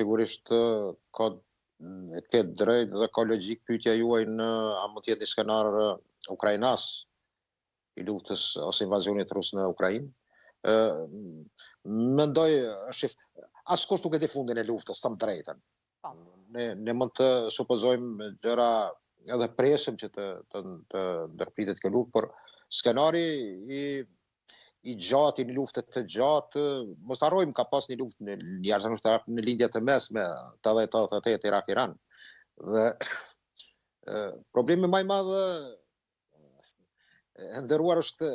Sigurisht ke drejt dhe ka logjik pyetja juaj a mund të jetë një skenar ukrainas i luftës ose invazionit rus në Ukrainë. Mendoj, askush nuk e di fundin e luftës, të drejtën. Ne mund të supozojmë gjëra edhe presim që të ndërpritet kjo luftë, por skenari i gjatë, një luftë të gjatë, mos harrojmë ka pas një luftë në lindjet e mesme, 80-88 Irak-Iran. Dhe problemi më i madh e nderuar është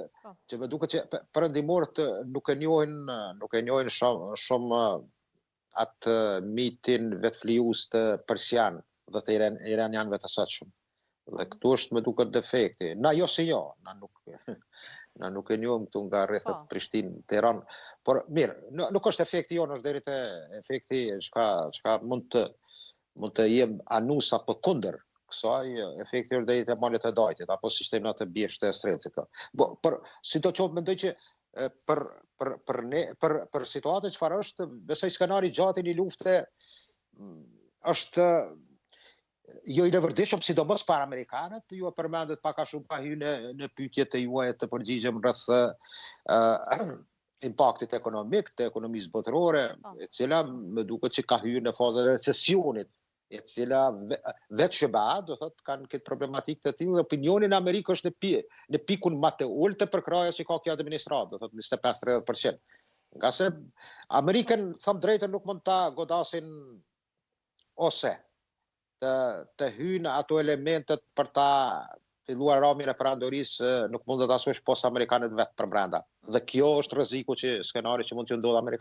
që më duket që perëndimorët nuk e njohin shumë atë mitin vetflijues të persian dhe të iranianëve të sahtshëm. Dhe këtu është më duket defekti. Na jo se jo, na nuk e njohim këtu nga rrethet Prishtinë, Tiranë, por mirë, nuk është efekti jonë, është deri te efekti çka mund të jem anus apo kundër kësaj, efekti është deri te malet e dajtit apo sistemi atë bjesht të Estrecit. Por sidoqoftë mendoj që për situatën çfarë është, besoj skenari i gjatë i një lufte është jo i rëvërdishëm, sidomos për amerikanët. Ju e përmendet pak a shumë pa hyrë në pyetjet e juaja të përgjigjem rreth impaktit ekonomik të ekonomisë botërore, e cila më duket që ka hyrë në fazën e recesionit, e cila vetë shëbat, do thotë, kanë këtë problematikë të tillë, dhe opinioni në Amerikë është në pikun më të ulët të përkrajes që ka kjo administratë, do thotë 25-30%. Nga se Amerikën, them drejtën, nuk mund ta godasin ose të hyjnë ato elementet për ta filluar ramin e perandorisë, nuk mund të ta asush posa amerikanët vetë për brenda. Dhe kjo është rreziku që skenari që mund të ndodhë amerikanëve.